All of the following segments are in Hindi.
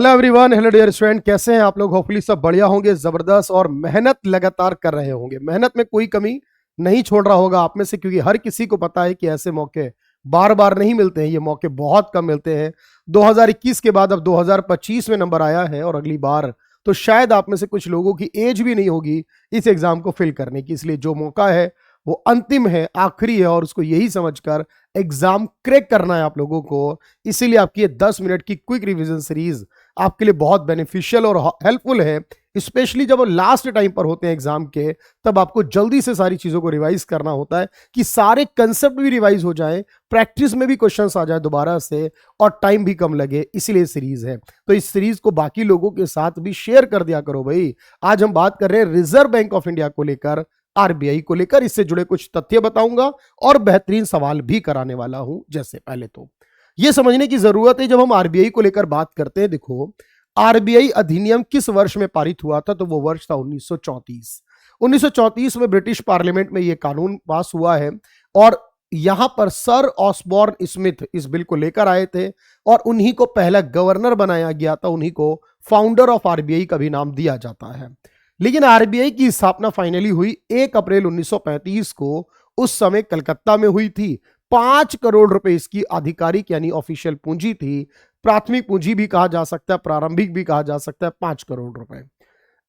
Hello everyone, hello dear student, कैसे हैं आप लोग। होपफुली सब बढ़िया होंगे, जबरदस्त और मेहनत लगातार कर रहे होंगे। मेहनत में कोई कमी नहीं छोड़ रहा होगा आप में से, क्योंकि हर किसी को पता है कि ऐसे मौके बार बार नहीं मिलते हैं। ये मौके बहुत कम मिलते हैं। 2021 के बाद अब 2025 में नंबर आया है और अगली बार तो शायद आप में से कुछ लोगों की एज भी नहीं होगी इस एग्जाम को फिल करने की। इसलिए जो मौका है वो अंतिम है, आखिरी है, और उसको यही समझकर एग्जाम क्रैक करना है आप लोगों को। इसीलिए आपकी ये 10 मिनट की क्विक रिवीजन सीरीज आपके लिए बहुत बेनिफिशियल और हेल्पफुल है। स्पेशली जब वो लास्ट टाइम पर होते हैं एग्जाम के, तब आपको जल्दी से सारी चीजों को रिवाइज करना होता है कि सारे कंसेप्ट भी रिवाइज हो जाए, प्रैक्टिस में भी क्वेश्चंस आ जाए दोबारा से, और टाइम भी कम लगे। इसीलिए सीरीज है। तो इस सीरीज को बाकी लोगों के साथ भी शेयर कर दिया करो भाई। आज हम बात कर रहे हैं रिजर्व बैंक ऑफ इंडिया को लेकर, आरबीआई को लेकर। इससे जुड़े कुछ तथ्य बताऊंगा और बेहतरीन सवाल भी कराने वाला हूं। जैसे पहले तो यह समझने की जरूरत है, जब हम आरबीआई को लेकर बात करते हैं, देखो आरबीआई अधिनियम किस वर्ष में पारित हुआ था, तो वो वर्ष था 1934। 1934 में ब्रिटिश पार्लियामेंट में यह कानून पास हुआ है, और यहां पर सर ऑसबॉर्न स्मिथ इस बिल को लेकर आए थे, और उन्हीं को पहला गवर्नर बनाया गया था। उन्हीं को फाउंडर ऑफ आरबीआई का भी नाम दिया जाता है। लेकिन आरबीआई की स्थापना फाइनली हुई 1 अप्रैल 1935 को। उस समय कलकत्ता में हुई थी। 5 करोड़ रुपए इसकी आधिकारिक यानी ऑफिशियल पूंजी थी। प्राथमिक पूंजी भी कहा जा सकता है, प्रारंभिक भी कहा जा सकता है। 5 करोड़ रुपए।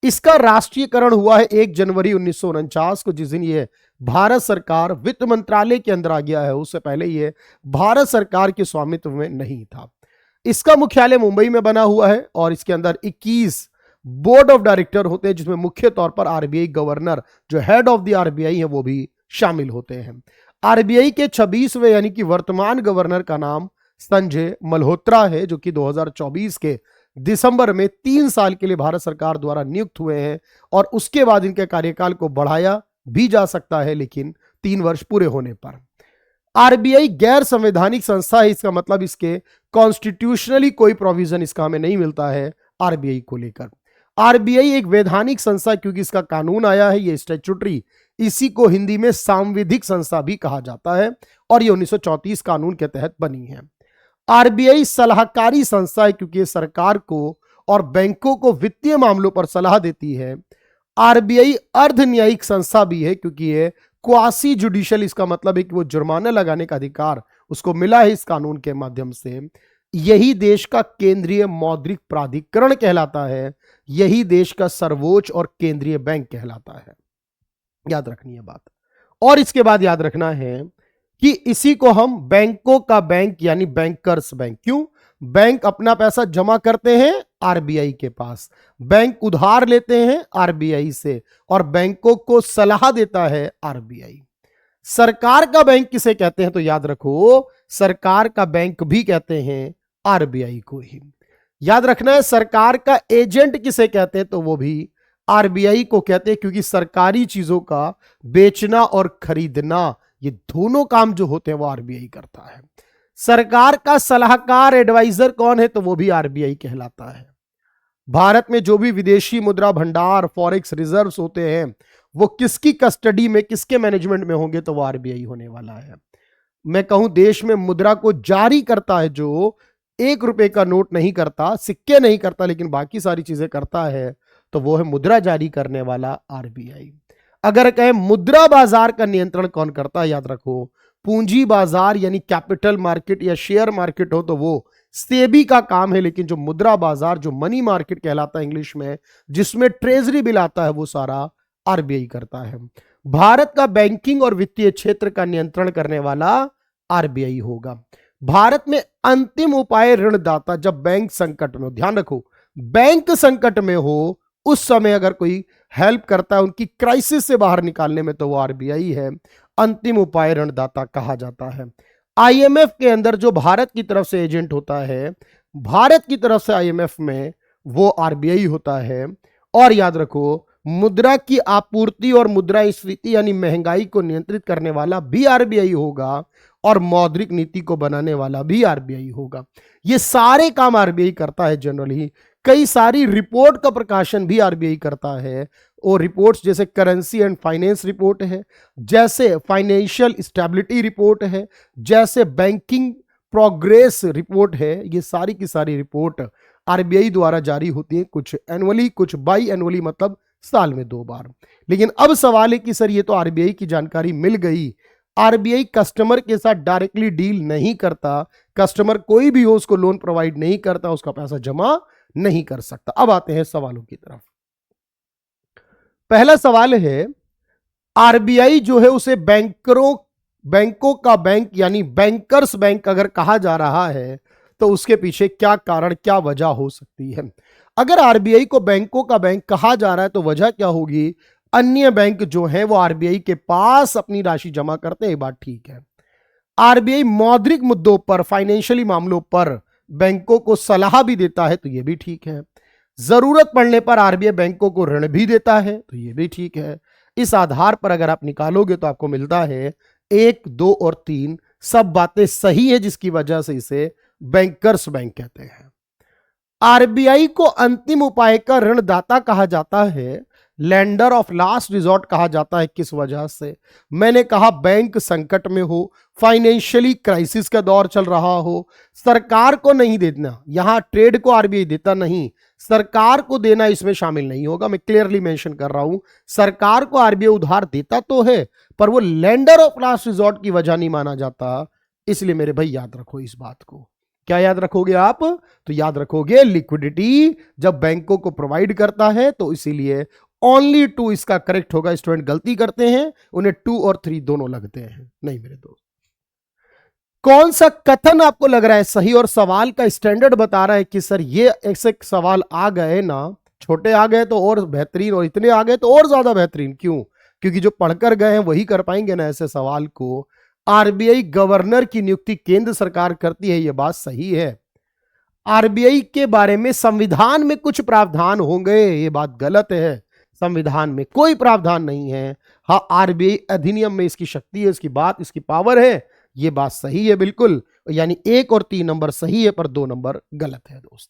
इसका राष्ट्रीयकरण हुआ है 1 जनवरी 1949 को, जिस दिन ये भारत सरकार वित्त मंत्रालय के अंदर आ गया है। उससे पहले ये भारत सरकार के स्वामित्व में नहीं था। इसका मुख्यालय मुंबई में बना हुआ है, और इसके अंदर 21 बोर्ड ऑफ डायरेक्टर होते हैं, जिसमें मुख्य तौर पर आरबीआई गवर्नर, जो हेड ऑफ द आरबीआई है, वो भी शामिल होते हैं। आरबीआई के 26वें यानी कि वर्तमान गवर्नर का नाम संजय मल्होत्रा है, जो कि 2024 के दिसंबर में 3 साल के लिए भारत सरकार द्वारा नियुक्त हुए हैं, और उसके बाद इनके कार्यकाल को बढ़ाया भी जा सकता है, लेकिन 3 वर्ष पूरे होने पर। आरबीआई गैर संवैधानिक संस्था है। इसका मतलब इसके कॉन्स्टिट्यूशनली कोई प्रोविजन इसका हमें नहीं मिलता है आरबीआई को लेकर। आरबीआई एक वैधानिक संस्था, क्योंकि इसका कानून आया है, ये स्टैट्यूटरी। इसी को हिंदी में सांविधिक संस्था भी कहा जाता है, और ये 1934 कानून के तहत बनी है। आरबीआई सलाहकारी संस्था है, क्योंकि ये सरकार को और बैंकों को वित्तीय मामलों पर सलाह देती है। आरबीआई अर्ध न्यायिक संस्था भी है, क्योंकि ये क्वासी जुडिशियल, इसका मतलब है कि वो जुर्माना लगाने का अधिकार उसको मिला है इस कानून के माध्यम से। यही देश का केंद्रीय मौद्रिक प्राधिकरण कहलाता है। यही देश का सर्वोच्च और केंद्रीय बैंक कहलाता है। याद रखनी है बात। और इसके बाद याद रखना है कि इसी को हम बैंकों का बैंक यानी बैंकर्स बैंक। क्यों? बैंक अपना पैसा जमा करते हैं आरबीआई के पास, बैंक उधार लेते हैं आरबीआई से, और बैंकों को सलाह देता है आरबीआई। सरकार का बैंक किसे कहते हैं, तो याद रखो सरकार का बैंक भी कहते हैं आरबीआई को ही। याद रखना है सरकार का एजेंट किसे कहते हैं, तो वो भी आरबीआई को कहते हैं, क्योंकि सरकारी चीजों का बेचना और खरीदना, ये दोनों काम जो होते हैं वो आरबीआई करता है। सरकार का सलाहकार एडवाइजर कौन है, तो वो भी आरबीआई कहलाता है। भारत में जो भी विदेशी मुद्रा भंडार, फॉरेक्स रिजर्व्स होते हैं, वो किसकी कस्टडी में, किसके मैनेजमेंट में होंगे, तो वो आरबीआई होने वाला है। मैं कहूं देश में मुद्रा को जारी करता है, जो 1 रुपए का नोट नहीं करता, सिक्के नहीं करता, लेकिन बाकी सारी चीजें करता है, तो वो है मुद्रा जारी करने वाला आरबीआई। अगर कहें मुद्रा बाजार का नियंत्रण कौन करता है, याद रखो पूंजी बाजार यानी कैपिटल मार्केट या शेयर मार्केट हो तो वो सेबी का काम है। लेकिन जो मुद्रा बाजार, जो मनी मार्केट कहलाता है इंग्लिश में, जिसमें ट्रेजरी बिल आता है, वो सारा आरबीआई करता है। भारत का बैंकिंग और वित्तीय क्षेत्र का नियंत्रण करने वाला आरबीआई होगा। भारत में अंतिम उपाय ऋणदाता, जब बैंक संकट में हो, ध्यान रखो बैंक संकट में हो, उस समय अगर कोई हेल्प करता है उनकी क्राइसिस से बाहर निकालने में, तो वो आरबीआई है। अंतिम उपाय ऋणदाता कहा जाता है। आईएमएफ के अंदर जो भारत की तरफ से एजेंट होता है, भारत की तरफ से आईएमएफ में, वो आरबीआई होता है। और याद रखो मुद्रा की आपूर्ति और मुद्रास्फीति यानी महंगाई को नियंत्रित करने वाला भी आरबीआई होगा, और मौद्रिक नीति को बनाने वाला भी आरबीआई होगा। ये सारे काम आरबीआई करता है जनरली। कई सारी रिपोर्ट का प्रकाशन भी आरबीआई करता है, और रिपोर्ट्स जैसे करेंसी एंड फाइनेंस रिपोर्ट है, जैसे फाइनेंशियल स्टेबिलिटी रिपोर्ट है, जैसे बैंकिंग प्रोग्रेस रिपोर्ट है, ये सारी की सारी रिपोर्ट आरबीआई द्वारा जारी होती हैं, कुछ एनुअली कुछ बाई एनुअली, मतलब साल में 2 बार। लेकिन अब सवाल है कि सर ये तो आरबीआई की जानकारी मिल गई, आरबीआई कस्टमर के साथ डायरेक्टली डील नहीं करता, कस्टमर कोई भी हो उसको लोन प्रोवाइड नहीं करता, उसका पैसा जमा नहीं कर सकता। अब आते हैं सवालों की तरफ। पहला सवाल है, आरबीआई जो है उसे बैंकों का बैंक यानी बैंकर्स बैंक अगर कहा जा रहा है तो उसके पीछे क्या कारण, क्या वजह हो सकती है? अगर आरबीआई को बैंकों का बैंक कहा जा रहा है तो वजह क्या होगी? अन्य बैंक जो है वो आरबीआई के पास अपनी राशि जमा करते हैं, ये बात ठीक है। आरबीआई मौद्रिक मुद्दों पर, फाइनेंशियली मामलों पर बैंकों को सलाह भी देता है, तो यह भी ठीक है। जरूरत पड़ने पर आरबीआई बैंकों को ऋण भी देता है, तो यह भी ठीक है। इस आधार पर अगर आप निकालोगे तो आपको मिलता है 1, 2 और 3 सब बातें सही है, जिसकी वजह से इसे बैंकर्स बैंक कहते हैं। आरबीआई को अंतिम उपाय का ऋणदाता कहा जाता है, लैंडर ऑफ लास्ट रिजॉर्ट कहा जाता है। किस वजह से? मैंने कहा बैंक संकट में हो, फाइनेंशियली क्राइसिस का दौर चल रहा हो, सरकार को नहीं देना, यहां ट्रेड को आरबीआई देता नहीं, सरकार को देना इसमें शामिल नहीं होगा। मैं क्लियरली मेंशन कर रहा हूं, सरकार को आरबीआई उधार देता तो है पर वो लैंडर ऑफ लास्ट रिजॉर्ट की वजह नहीं माना जाता। इसलिए मेरे भाई याद रखो इस बात को। क्या याद रखोगे आप? तो याद रखोगे लिक्विडिटी जब बैंकों को प्रोवाइड करता है, तो इसीलिए ओनली 2 इसका करेक्ट होगा। स्टूडेंट गलती करते हैं, उन्हें 2 और 3 दोनों लगते हैं। नहीं मेरे दोस्त, कौन सा कथन आपको लग रहा है सही और सवाल का स्टैंडर्ड बता रहा है कि सर ये ऐसे सवाल आ गए ना, छोटे आ गए तो और बेहतरीन, और इतने आ गए तो और ज्यादा बेहतरीन। क्यों? क्योंकि जो पढ़कर गए हैं वही कर पाएंगे ना ऐसे सवाल को। आरबीआई गवर्नर की नियुक्ति केंद्र सरकार करती है, यह बात सही है। आरबीआई के बारे में संविधान में कुछ प्रावधान होंगे, ये बात गलत है। संविधान में कोई प्रावधान नहीं है। हाँ, आरबीआई अधिनियम में इसकी शक्ति है, इसकी बात, इसकी पावर है, ये बात सही है बिल्कुल। यानी 1 और 3 नंबर सही है पर 2 नंबर गलत है दोस्त।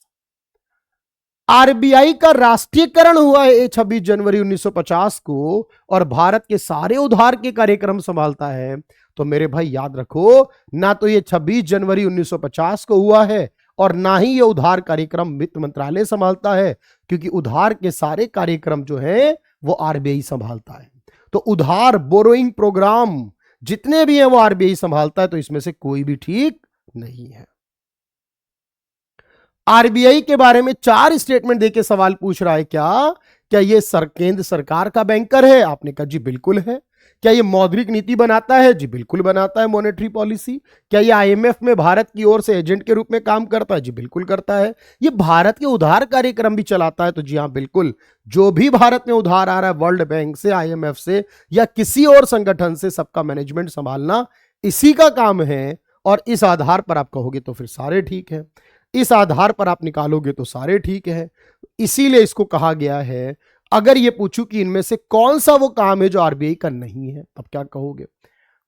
आरबीआई का राष्ट्रीयकरण हुआ है 26 जनवरी 1950 को और भारत के सारे उधार के कार्यक्रम संभालता है। तो मेरे भाई याद रखो, ना तो ये 26 जनवरी 1950 को हुआ है और ना ही ये उधार कार्यक्रम वित्त मंत्रालय संभालता है, क्योंकि उधार के सारे कार्यक्रम जो है वो आरबीआई संभालता है। तो उधार बोरोइंग प्रोग्राम जितने भी हैं वो आरबीआई संभालता है, तो इसमें से कोई भी ठीक नहीं है। आरबीआई के बारे में 4 स्टेटमेंट देके सवाल पूछ रहा है, क्या ये केंद्र सरकार का बैंकर है? आपने कहा जी बिल्कुल है। क्या ये मौद्रिक नीति बनाता है? जी बिल्कुल बनाता है, मॉनेटरी पॉलिसी। क्या ये आईएमएफ में भारत की ओर से एजेंट के रूप में काम करता है? जी बिल्कुल करता है। ये भारत के उधार कार्यक्रम भी चलाता है? तो जी हां बिल्कुल। जो भी भारत में उधार आ रहा है वर्ल्ड बैंक से, आईएमएफ से या किसी और संगठन से, सबका मैनेजमेंट संभालना इसी का काम है। और इस आधार पर आप कहोगे तो फिर सारे ठीक है, इस आधार पर आप निकालोगे तो सारे ठीक है। इसीलिए इसको कहा गया है। अगर ये पूछूं कि इनमें से कौन सा वो काम है जो आरबीआई का नहीं है, तब क्या कहोगे?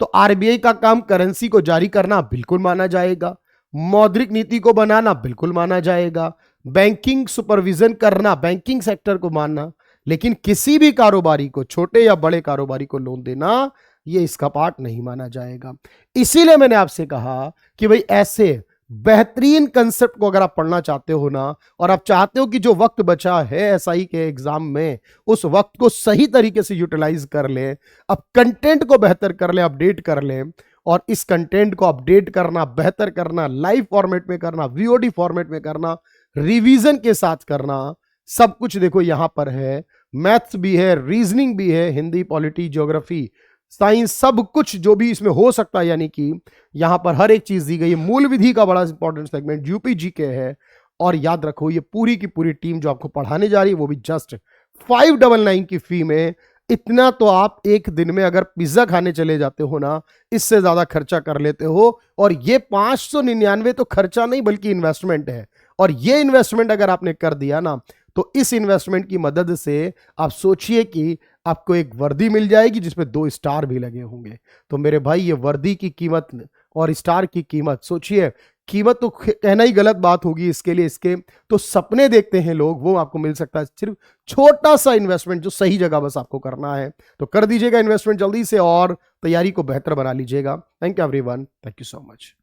तो आरबीआई का काम करेंसी को जारी करना बिल्कुल माना जाएगा, मौद्रिक नीति को बनाना बिल्कुल माना जाएगा, बैंकिंग सुपरविजन करना, बैंकिंग सेक्टर को मानना, लेकिन किसी भी कारोबारी को, छोटे या बड़े कारोबारी को लोन देना, ये इसका पार्ट नहीं माना जाएगा। इसीलिए मैंने आपसे कहा कि भाई ऐसे बेहतरीन कंसेप्ट को अगर आप पढ़ना चाहते हो ना, और आप चाहते हो कि जो वक्त बचा है एसआई के एग्जाम में, उस वक्त को सही तरीके से यूटिलाइज कर ले, अब कंटेंट को बेहतर कर ले, अपडेट कर ले, और इस कंटेंट को अपडेट करना, बेहतर करना, लाइव फॉर्मेट में करना, वीओडी फॉर्मेट में करना, रिवीजन के साथ करना, सब कुछ देखो यहां पर है। मैथ्स भी है, रीजनिंग भी है, हिंदी, पॉलिटी, ज्योग्राफी, साइंस, सब कुछ जो भी इसमें हो सकता है, यानी कि यहां पर हर एक चीज दी गई है। मूल विधि का बड़ा इंपॉर्टेंट सेगमेंट यूपी जीके है। और याद रखो, ये पूरी की पूरी टीम जो आपको पढ़ाने जा रही है वो भी जस्ट 599 की फी में। इतना तो आप एक दिन में अगर पिज्जा खाने चले जाते हो ना, इससे ज्यादा खर्चा कर लेते हो। और ये 599 तो खर्चा नहीं बल्कि इन्वेस्टमेंट है। और ये इन्वेस्टमेंट अगर आपने कर दिया ना, तो इस इन्वेस्टमेंट की मदद से आप सोचिए कि आपको एक वर्दी मिल जाएगी जिसमें 2 स्टार भी लगे होंगे। तो मेरे भाई, ये वर्दी की कीमत और स्टार की कीमत सोचिए। कीमत तो कहना ही गलत बात होगी इसके लिए, इसके तो सपने देखते हैं लोग, वो आपको मिल सकता है। सिर्फ छोटा सा इन्वेस्टमेंट जो सही जगह बस आपको करना है, तो कर दीजिएगा इन्वेस्टमेंट जल्दी से और तैयारी को बेहतर बना लीजिएगा। Thank you everyone, thank you so much.